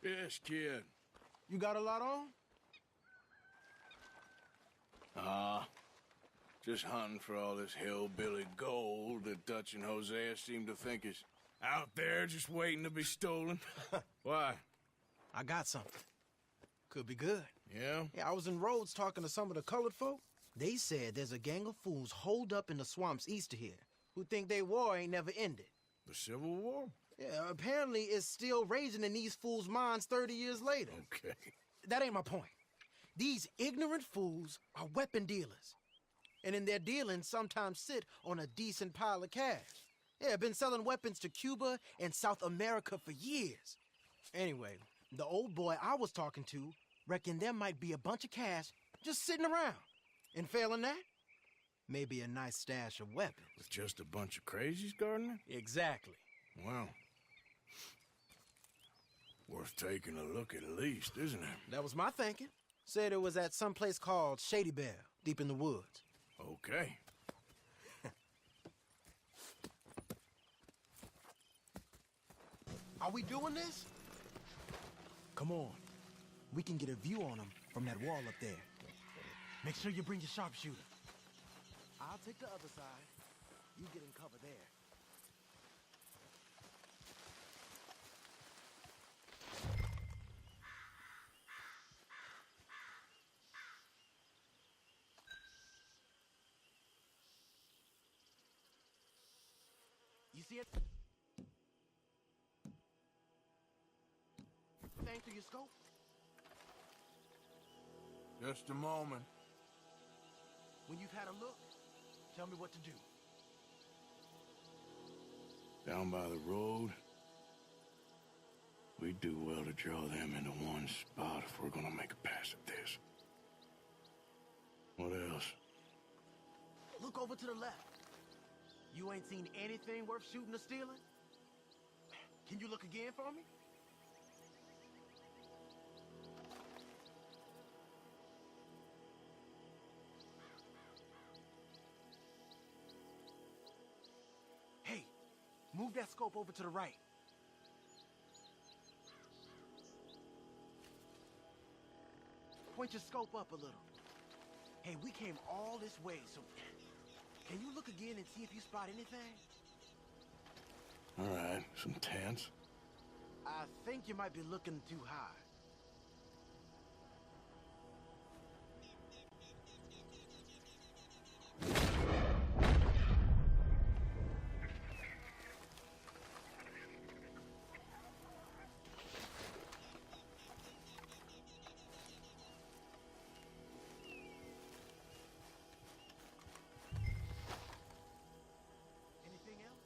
Yes, kid. You got a lot on? Just hunting for all this hillbilly gold that Dutch and Hosea seem to think is out there just waiting to be stolen. Why? I got something. Could be good. Yeah? Yeah, I was in Rhodes talking to some of the colored folk. They said there's a gang of fools holed up in the swamps east of here who think their war ain't never ended. The Civil War? Yeah, apparently it's still raging in these fools' minds 30 years later. Okay. That ain't my point. These ignorant fools are weapon dealers. And in their dealings sometimes sit on a decent pile of cash. Yeah, been selling weapons to Cuba and South America for years. Anyway, the old boy I was talking to reckoned there might be a bunch of cash just sitting around. And failing that, maybe a nice stash of weapons. With just a bunch of crazies guarding it? Exactly. Well, worth taking a look at least, isn't it? That was my thinking. Said it was at some place called Shady Belle, deep in the woods. Okay. Are we doing this? Come on. We can get a view on them from that wall up there. Make sure you bring your sharpshooter. I'll take the other side. You get in cover there. You see it? Thing through your scope? Just a moment. When you've had a look, tell me what to do. Down by the road, we do well to draw them into one spot if we're gonna make a pass at this. What else? Look over to the left. You ain't seen anything worth shooting or stealing? Can you look again for me? Hey, move that scope over to the right. Point your scope up a little. Hey, we came all this way, so can you look again and see if you spot anything? All right, some tents. I think you might be looking too high. Anything else?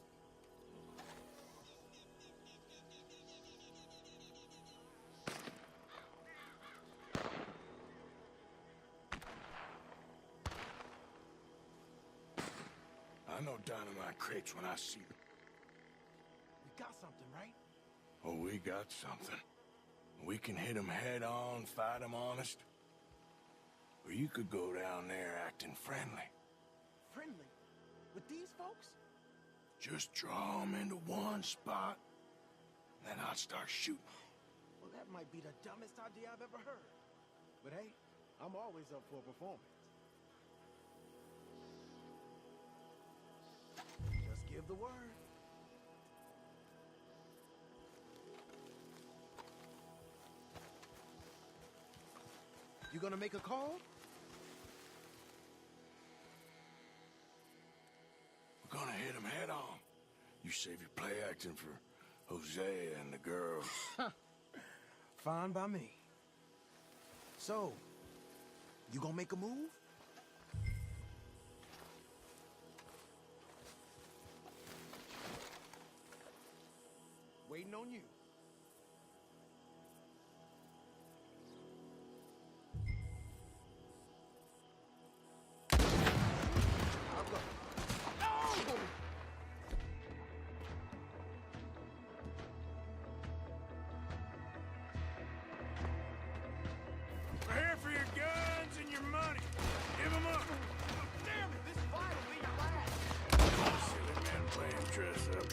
I know dynamite crates when I see them. We got something, right? Oh, we got something. We can hit them head on, fight them honest. Or you could go down there acting friendly. Friendly? With these folks? Just draw them into one spot, then I'll start shooting. Well, that might be the dumbest idea I've ever heard. But hey, I'm always up for a performance. Just give the word. You gonna make a call? We're gonna hit them head on. You save your play acting for Hosea and the girls. Fine by me. So, you gonna make a move? Waiting on you. I'll go. No! We're here for your guns and your money. Give them up. Damn it, this fight will be your last. Silly men playing dress up.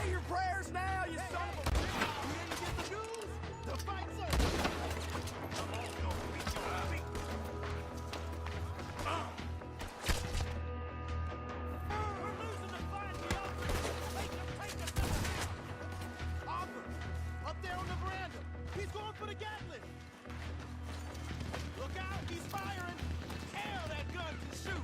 Say your prayers now, you son of a bitch! You didn't get the news? The fight's over! Come on, don't be too happy. We're losing the fight, the Arthur! Take him to the house! Arthur! Up there on the veranda! He's going for the Gatling! Look out, he's firing! Hell, that gun can shoot!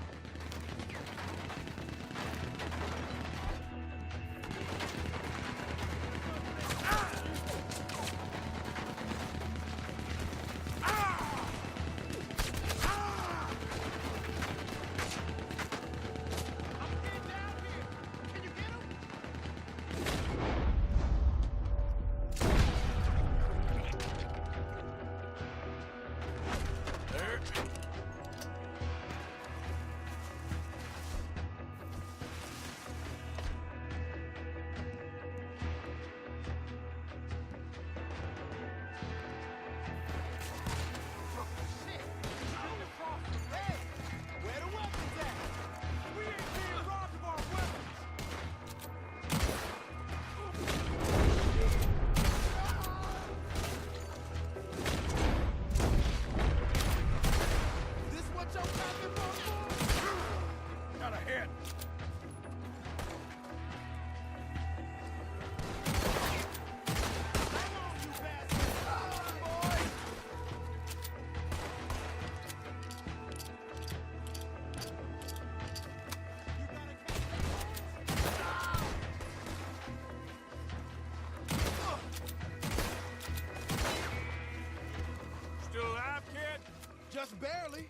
Just barely.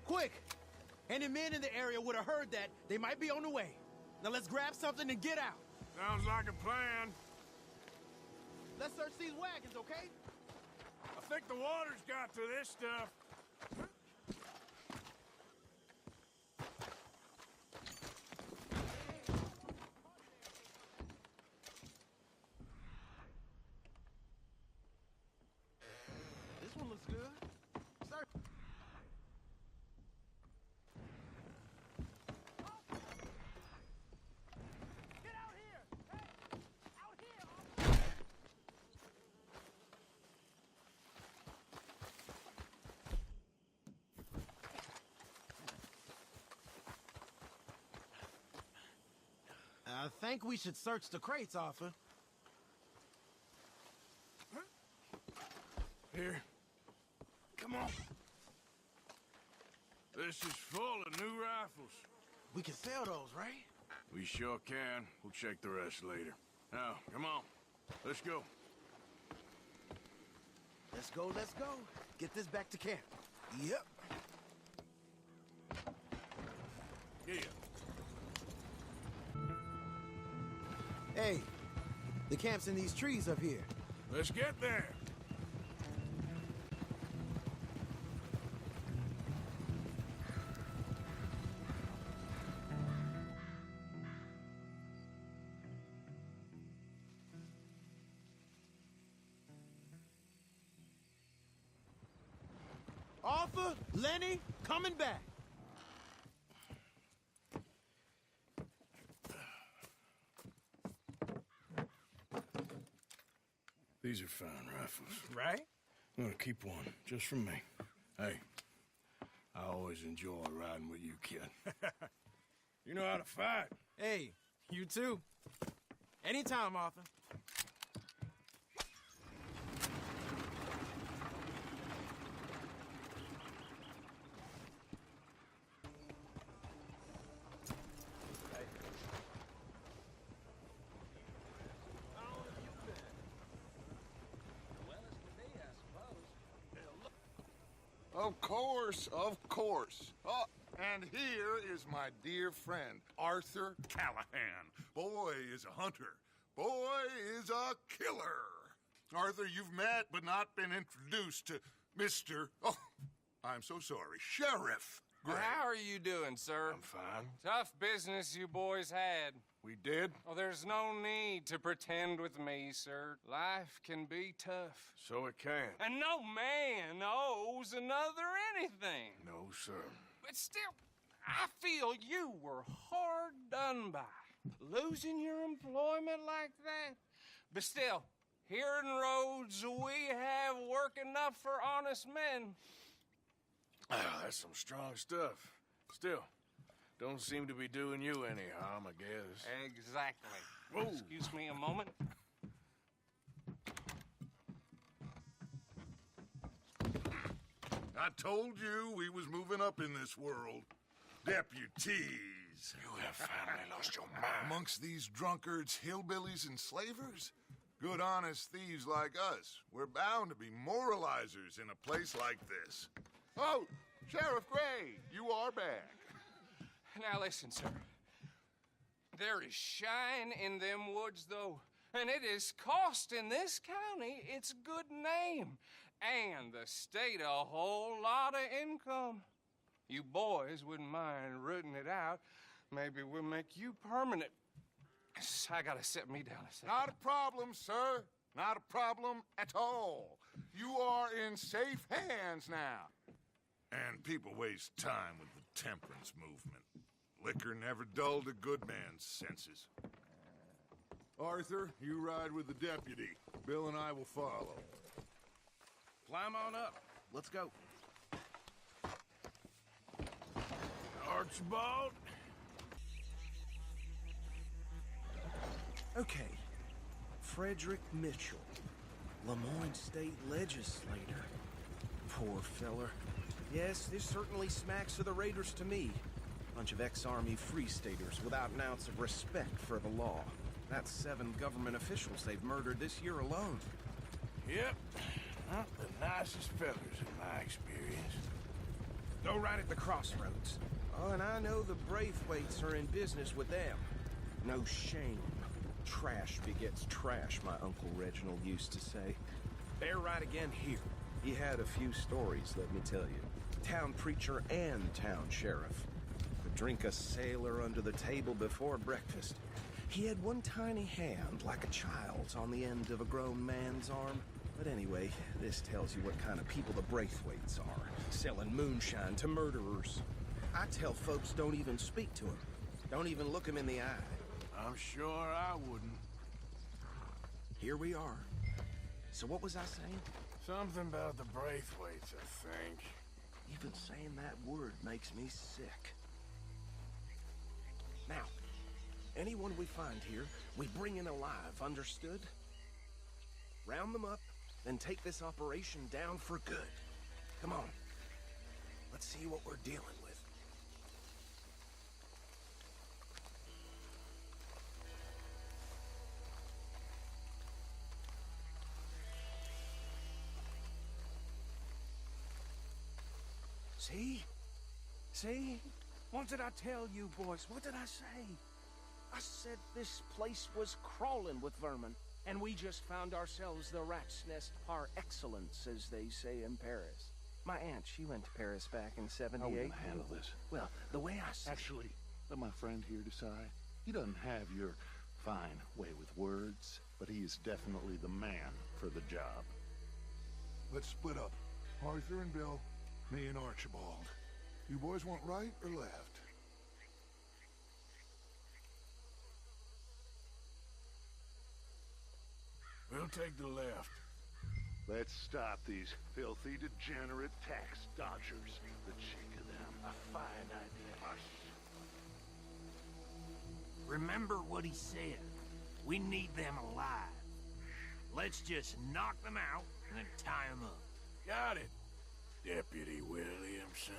Quick! Any men in the area would have heard that. They might be on the way. Now let's grab something and get out. Sounds like a plan. Let's search these wagons, okay? I think the water's got to this stuff. This one looks good. Search. Get out here! Hey! Out here! I think we should search the crates, Arthur. Here. Come on. This is full of new rifles. We can sell those, right? We sure can. We'll check the rest later. Now, come on. Let's go. Let's go, let's go. Get this back to camp. Yep. Yeah. Hey, the camp's in these trees up here. Let's get there. Arthur, Lenny, coming back. These are fine rifles. Right? I'm gonna keep one, just from me. Hey, I always enjoy riding with you, kid. You know how to fight. Hey, you too. Anytime, Arthur. Of course. Oh, and here is my dear friend, Arthur Callahan. Boy is a hunter. Boy is a killer. Arthur, you've met but not been introduced to Mr. Oh, I'm so sorry, Sheriff Gray. How are you doing, sir? I'm fine. Tough business you boys had. We did? Oh, there's no need to pretend with me, sir. Life can be tough. So it can. And no man owes another anything. No, sir. But still, I feel you were hard done by. Losing your employment like that? But still, here in Rhodes, we have work enough for honest men. Ah, that's some strong stuff. Still, don't seem to be doing you any harm, I guess. Exactly. Whoa. Excuse me a moment. I told you we was moving up in this world. Deputies. You have finally lost your mind. Amongst these drunkards, hillbillies, and slavers? Good, honest thieves like us. We're bound to be moralizers in a place like this. Oh, Sheriff Gray, you are back. Now listen, sir. There is shine in them woods, though, and it is costing this county its good name and the state a whole lot of income. You boys wouldn't mind rooting it out. Maybe we'll make you permanent. I gotta sit me down a second. Not a problem, sir. Not a problem at all. You are in safe hands now. And people waste time with the temperance movement. Liquor never dulled a good man's senses. Arthur, you ride with the deputy. Bill and I will follow. Climb on up. Let's go. Archibald? Okay. Frederick Mitchell, Lemoyne State Legislator. Poor feller. Yes, this certainly smacks of the Raiders to me. Bunch of ex-Army Free Staters without an ounce of respect for the law. That's 7 government officials they've murdered this year alone. Yep. Not the nicest fellas in my experience. Go right at the crossroads. Oh, and I know the Braithwaites are in business with them. No shame. Trash begets trash, my Uncle Reginald used to say. They're right again here. He had a few stories, let me tell you. Town preacher and town sheriff. Could drink a sailor under the table before breakfast. He had one tiny hand, like a child's, on the end of a grown man's arm. But anyway, this tells you what kind of people the Braithwaites are. Selling moonshine to murderers. I tell folks don't even speak to him. Don't even look him in the eye. I'm sure I wouldn't. Here we are. So what was I saying? Something about the Braithwaites, I think. Even saying that word makes me sick. Now, anyone we find here, we bring in alive, understood? Round them up, then take this operation down for good. Come on. Let's see what we're dealing with. See? See? What did I tell you, boys? What did I say? I said this place was crawling with vermin, and we just found ourselves the rat's nest par excellence, as they say in Paris. My aunt, she went to Paris back in '78. How are we gonna handle this? Well, the way I said... Actually, let my friend here decide. He doesn't have your fine way with words, but he is definitely the man for the job. Let's split up. Arthur and Bill, me and Archibald. You boys want right or left? We'll take the left. Let's stop these filthy, degenerate tax dodgers. The cheek of them. A fine idea. Remember what he said. We need them alive. Let's just knock them out and then tie them up. Got it, Deputy Williamson.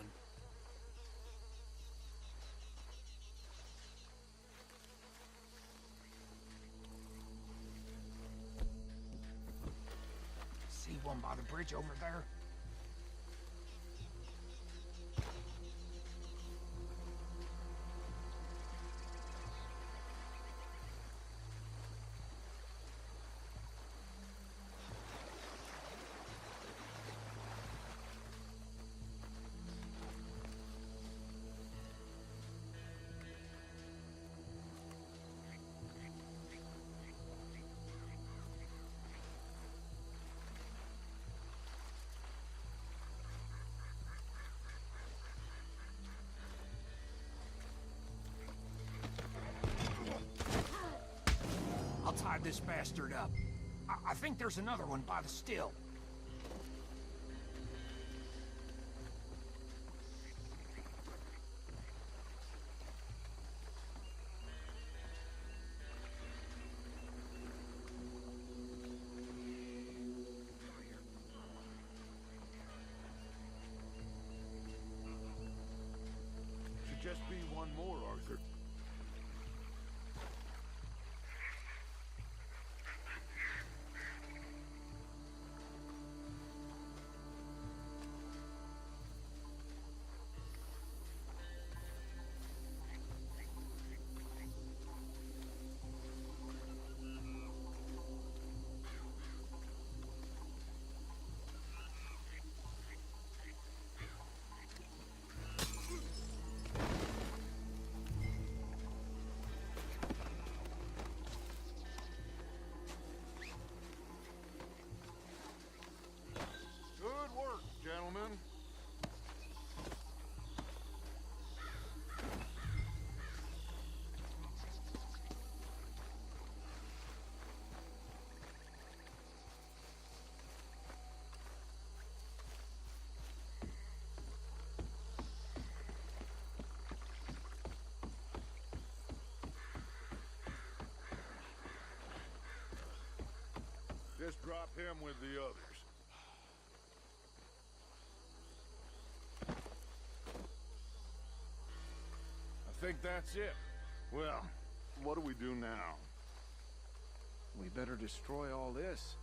See one by the bridge over there? I'll tie this bastard up. I think there's another one by the still. Should just be one more, Arthur. Good work, gentlemen. Just drop him with the others. I think that's it. Well, what do we do now? We better destroy all this.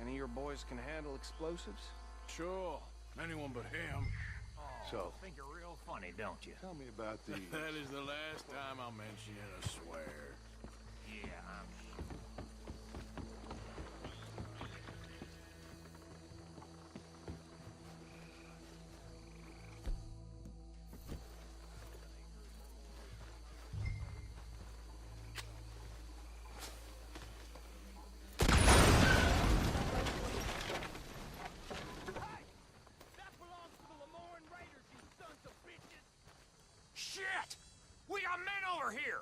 Any of your boys can handle explosives? Sure. Anyone but him. So, Think you're real funny, don't you? tell me about these. That is the last time I'll mention it, I swear. Yeah, I'm sure. Shit! We got men over here!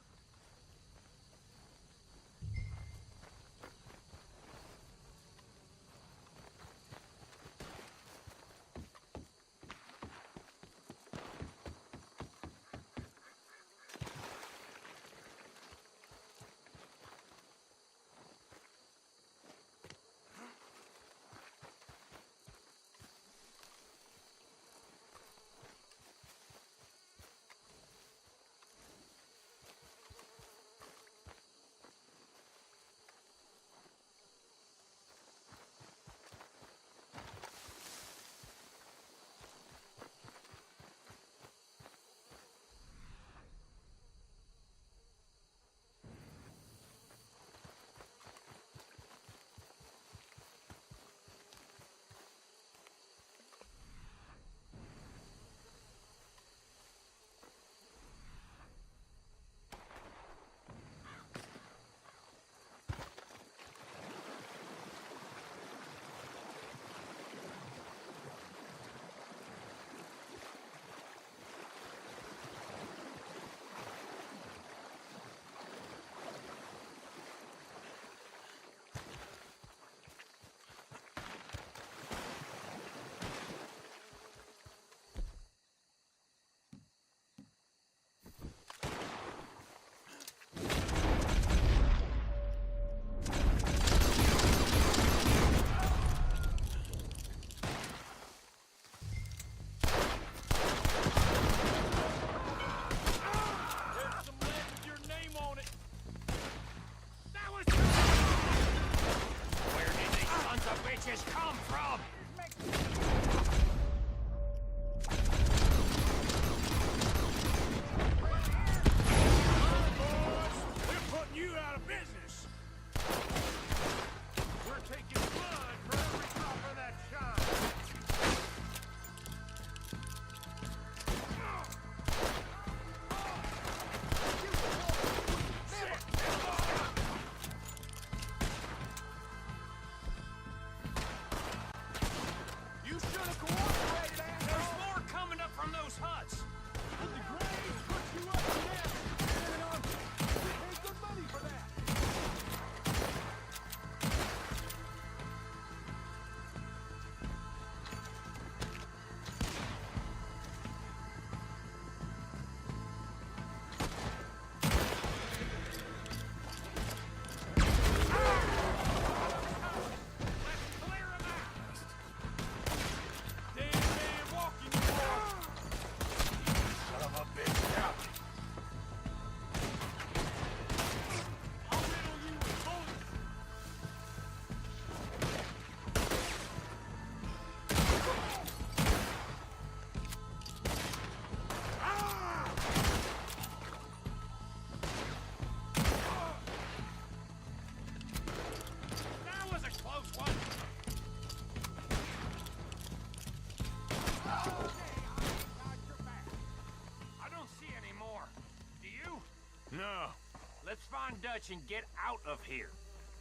find Dutch and get out of here.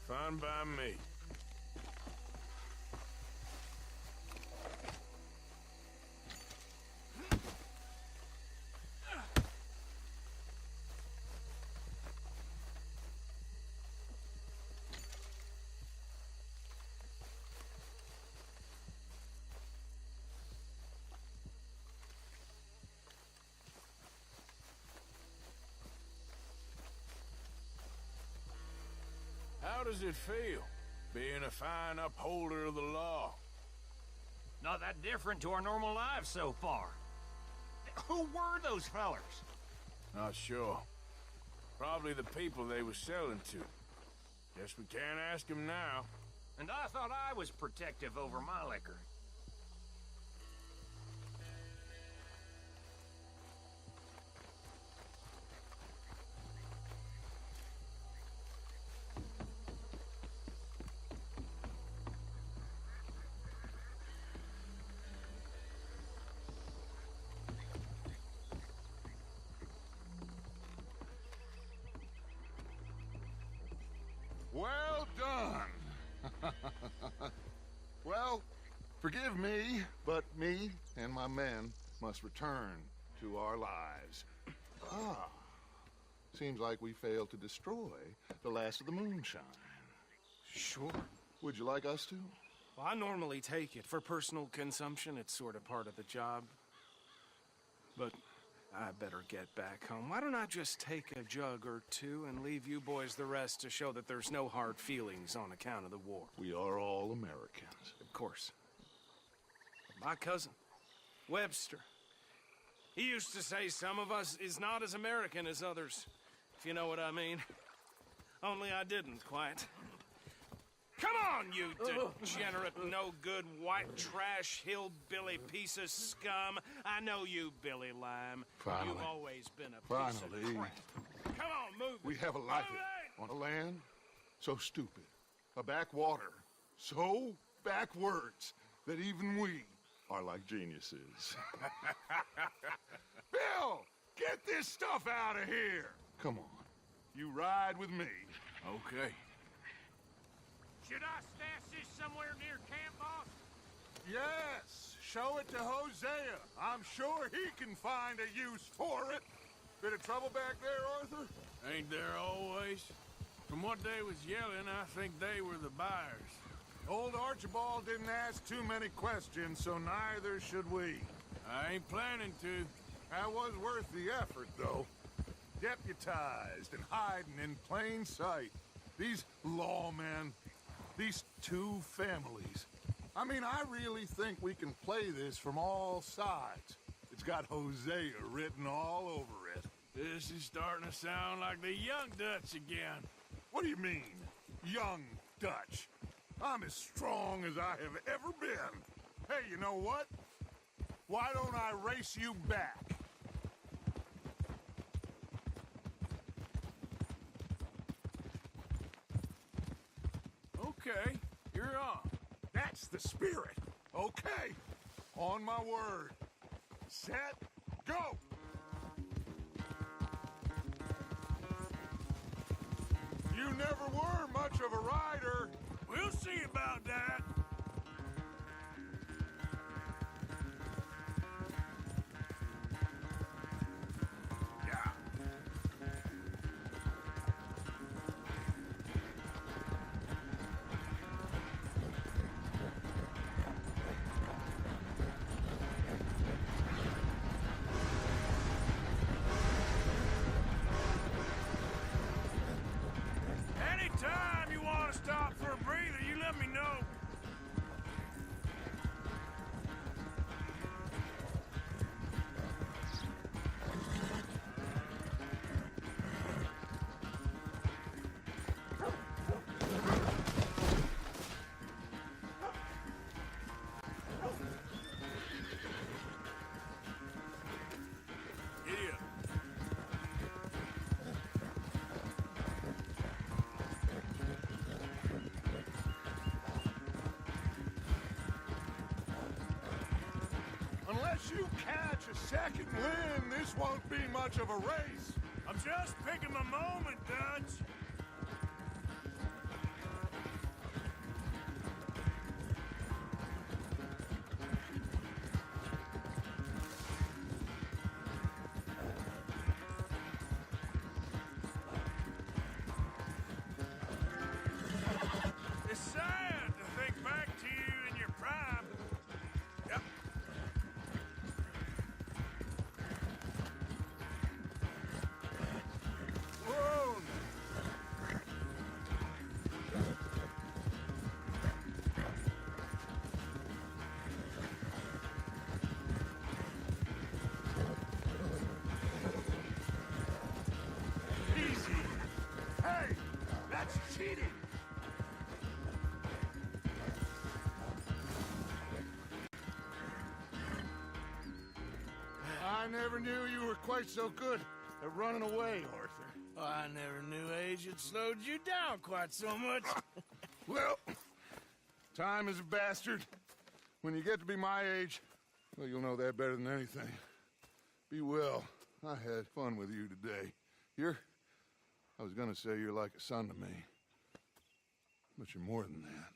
Fine by me. How does it feel, being a fine upholder of the law? Not that different to our normal lives so far. Who were those fellers? Not sure. Probably the people they were selling to. Guess we can't ask them now. And I thought I was protective over my liquor. Well done. Well, forgive me, but me and my men must return to our lives. Seems like we failed to destroy the last of the moonshine. Sure. Would you like us to? Well, I normally take it. For personal consumption, it's sort of part of the job. But I better get back home. Why don't I just take a jug or two and leave you boys the rest to show that there's no hard feelings on account of the war? We are all Americans. Of course. But my cousin, Webster, he used to say some of us is not as American as others, if you know what I mean. Only I didn't quite. Come on, you degenerate, no-good, white trash, hillbilly piece of scum. I know you, Billy Lime. Finally. You've always been a piece of crap. Come on, move. We have a life on a land so stupid, a backwater so backwards that even we are like geniuses. Bill, get this stuff out of here. Come on, you ride with me. Okay. Should I stash this somewhere near camp, boss? Yes, show it to Hosea. I'm sure he can find a use for it. Bit of trouble back there, Arthur? Ain't there always? From what they was yelling, I think they were the buyers. Old Archibald didn't ask too many questions, so neither should we. I ain't planning to. That was worth the effort, though. Deputized and hiding in plain sight. These lawmen, these two families. I mean, I really think we can play this from all sides. It's got Hosea written all over it. This is starting to sound like the young Dutch again. What do you mean, young Dutch? I'm as strong as I have ever been. Hey, you know what? Why don't I race you back? Okay, you're on. That's the spirit. Okay, on my word. Set, go! You never were much of a rider. We'll see about that. Yeah. Anytime you want to stop for a breather, you let me know. Giddy up. Unless you catch a second wind, this won't be much of a race. I'm just picking my moment, Dutch. It's sad to think back to you in your prime. Yep. Whoa! Easy. Hey, that's cheating. I never knew you were quite so good at running away, Arthur. Oh, I never knew age had slowed you down quite so much. Well, time is a bastard. When you get to be my age, well, you'll know that better than anything. Be well. I had fun with you today. I was gonna say you're like a son to me. But you're more than that.